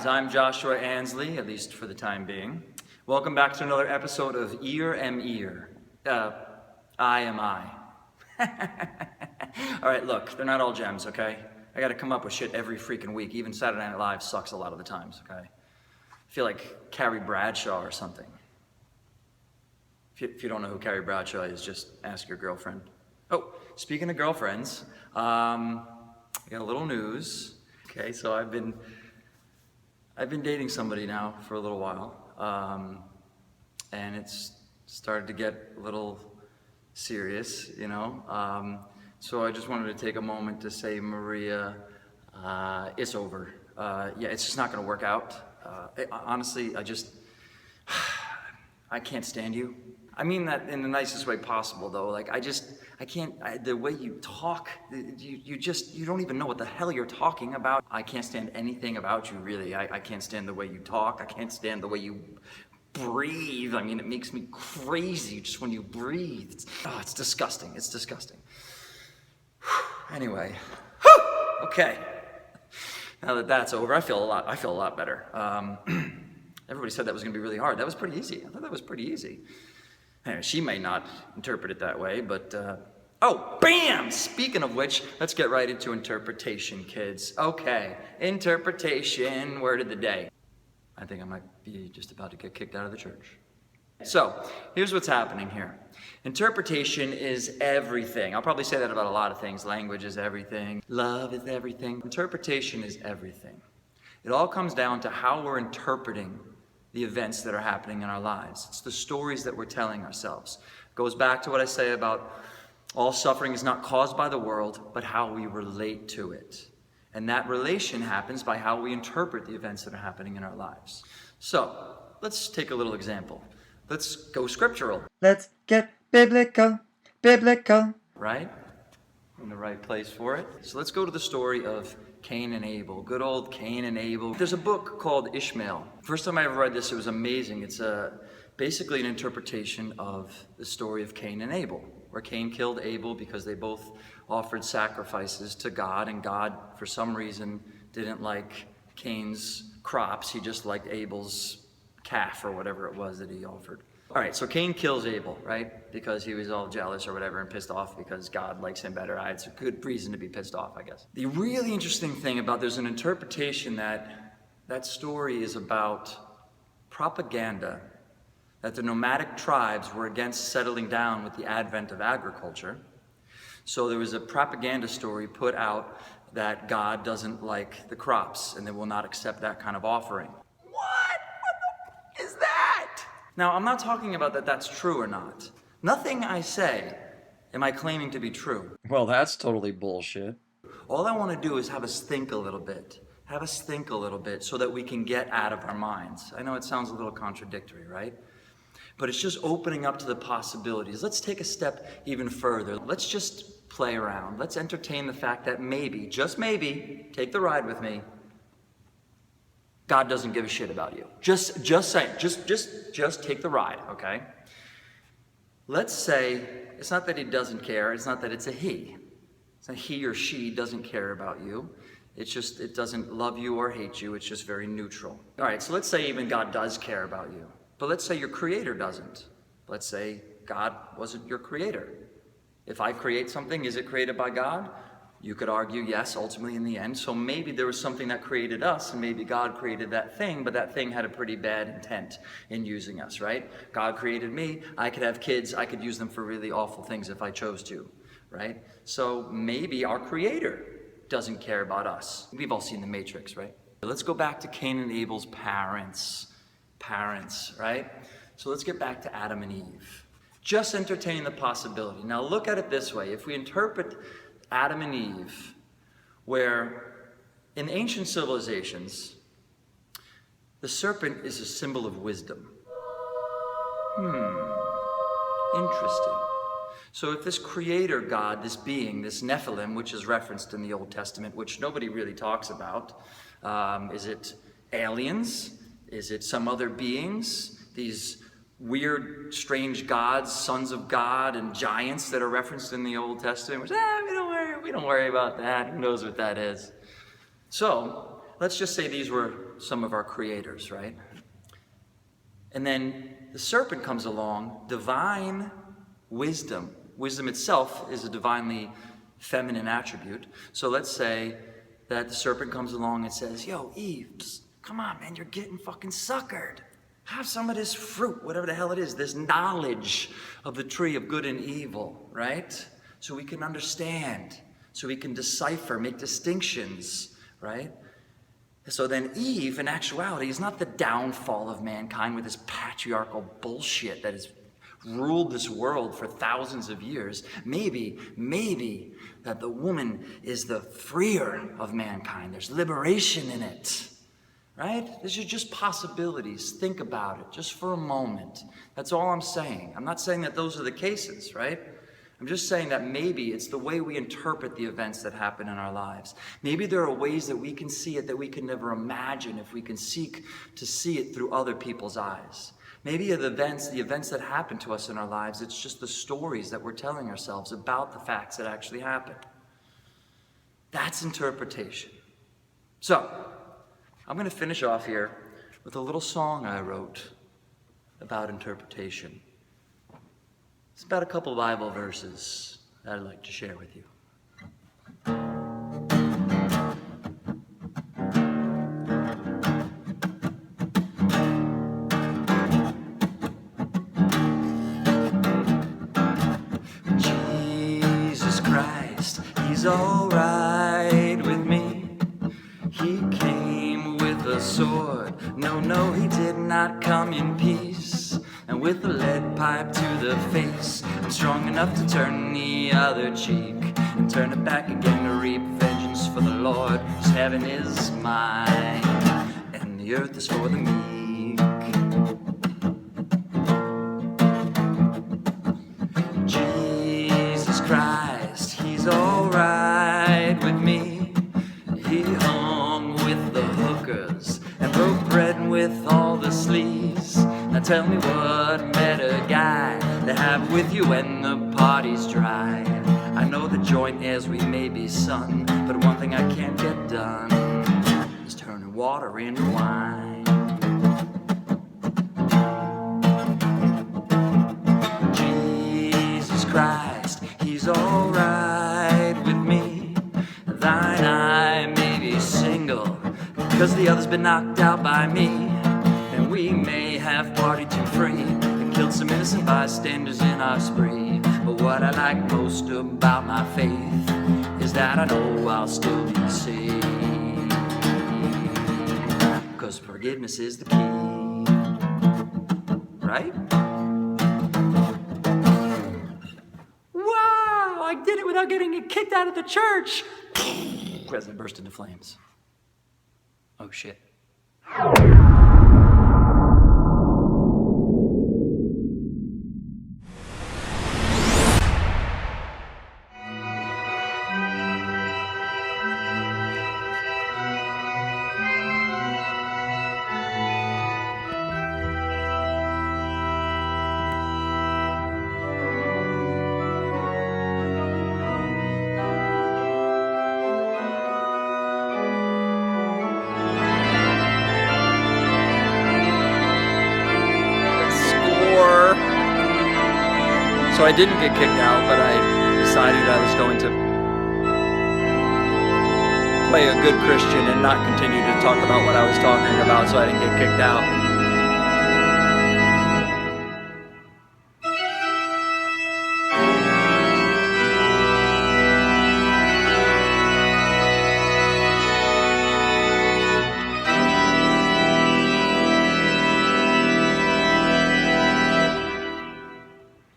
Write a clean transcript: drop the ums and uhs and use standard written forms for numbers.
guys, I'm Joshua Ansley, at least for the time being. Welcome back to another episode of Ear Am Ear. I am I. All right, look, they're not all gems, okay? I gotta come up with shit every freaking week. Even Saturday Night Live sucks a lot of the times, okay? I feel like Carrie Bradshaw or something. If you don't know who Carrie Bradshaw is, just ask your girlfriend. Oh, speaking of girlfriends, I got a little news. Okay, so I've been dating somebody now for a little while, and it's started to get a little serious, you know. So I just wanted to take a moment to say, Maria, it's over. Yeah, it's just not going to work out. Honestly, I can't stand you. I mean that in the nicest way possible, though. Like, I can't, the way you talk, you don't even know what the hell you're talking about. I can't stand anything about you, really. I can't stand the way you talk. I can't stand the way you breathe. I mean, it makes me crazy just when you breathe. It's disgusting. It's disgusting. Anyway, okay. Now that that's over, I feel a lot better. Everybody said that was gonna be really hard. That was pretty easy. I thought that was pretty easy. Anyway, she may not interpret it that way, but, oh, bam! Speaking of which, let's get right into interpretation, kids. Okay, interpretation, word of the day. I think I might be just about to get kicked out of the church. So, here's what's happening here. Interpretation is everything. I'll probably say that about a lot of things. Language is everything. Love is everything. Interpretation is everything. It all comes down to how we're interpreting the events that are happening in our lives. It's the stories that we're telling ourselves. It goes back to what I say about all suffering is not caused by the world, but how we relate to it. And that relation happens by how we interpret the events that are happening in our lives. So, let's take a little example. Let's go scriptural. Let's get biblical. Right? In the right place for it. So let's go to the story of Cain and Abel. Good old Cain and Abel. There's a book called Ishmael. First time I ever read this, it was amazing. It's basically an interpretation of the story of Cain and Abel, where Cain killed Abel because they both offered sacrifices to God, and God, for some reason, didn't like Cain's crops. He just liked Abel's calf or whatever it was that he offered. All right, so Cain kills Abel, right? Because he was all jealous or whatever and pissed off because God likes him better. It's a good reason to be pissed off, I guess. The really interesting thing about there's an interpretation that story is about propaganda, that the nomadic tribes were against settling down with the advent of agriculture. So there was a propaganda story put out that God doesn't like the crops and they will not accept that kind of offering. What is that? Now, I'm not talking about that that's true or not. Nothing I say am I claiming to be true. Well, that's totally bullshit. All I want to do is have us think a little bit. Have us think a little bit so that we can get out of our minds. I know it sounds a little contradictory, right? But it's just opening up to the possibilities. Let's take a step even further. Let's just play around. Let's entertain the fact that maybe, just maybe, take the ride with me, God doesn't give a shit about you. Just take the ride, okay? Let's say, it's not that he doesn't care, it's not that it's a he. It's not he or she doesn't care about you. It's just, it doesn't love you or hate you, it's just very neutral. All right, so let's say even God does care about you. But let's say your creator doesn't. Let's say God wasn't your creator. If I create something, is it created by God? You could argue, yes, ultimately in the end. So maybe there was something that created us, and maybe God created that thing, but that thing had a pretty bad intent in using us, right? God created me. I could have kids. I could use them for really awful things if I chose to, right? So maybe our creator doesn't care about us. We've all seen The Matrix, right? Let's go back to Cain and Abel's parents, right? So let's get back to Adam and Eve. Just entertain the possibility. Now look at it this way. If we interpret Adam and Eve, where in ancient civilizations, the serpent is a symbol of wisdom. Interesting. So if this creator God, this being, this Nephilim, which is referenced in the Old Testament, which nobody really talks about, is it aliens? Is it some other beings? These weird, strange gods, sons of God, and giants that are referenced in the Old Testament, which, we don't worry about that. Who knows what that is? So, let's just say these were some of our creators, right? And then the serpent comes along, divine wisdom. Wisdom itself is a divinely feminine attribute. So let's say that the serpent comes along and says, yo, Eve, come on, man, you're getting fucking suckered. Have some of this fruit, whatever the hell it is, this knowledge of the tree of good and evil, right? So we can understand, so we can decipher, make distinctions, right? So then Eve, in actuality, is not the downfall of mankind with this patriarchal bullshit that has ruled this world for thousands of years. Maybe that the woman is the freer of mankind. There's liberation in it, right? These are just possibilities. Think about it just for a moment. That's all I'm saying. I'm not saying that those are the cases, right? I'm just saying that maybe it's the way we interpret the events that happen in our lives. Maybe there are ways that we can see it that we can never imagine if we can seek to see it through other people's eyes. Maybe the events that happen to us in our lives, it's just the stories that we're telling ourselves about the facts that actually happen. That's interpretation. So, I'm going to finish off here with a little song I wrote about interpretation. It's about a couple Bible verses that I'd like to share with you. Jesus Christ, he's all right with me. He came with a sword. No, he did not come in peace. And with a lead pipe to the face, I'm strong enough to turn the other cheek and turn it back again to reap vengeance for the Lord, 'cause heaven is mine and the earth is for the meek. Jesus Christ, he's all right with me. He hung with the hookers and broke bread with all the sleaze. Now tell me what better guy to have with you when the party's dry. I know the joint airs we may be, son, but one thing I can't get done is turning water into wine. Jesus Christ, he's all right with me. Thine eye may be single, 'cause the other's been knocked out by me. And we may have partied too free and killed some innocent bystanders in our spree. But what I like most about my faith is that I know I'll still be saved. 'Cause forgiveness is the key, right? Wow, I did it without getting kicked out of the church. President burst into flames. Oh shit. So I didn't get kicked out, but I decided I was going to play a good Christian and not continue to talk about what I was talking about, so I didn't get kicked out.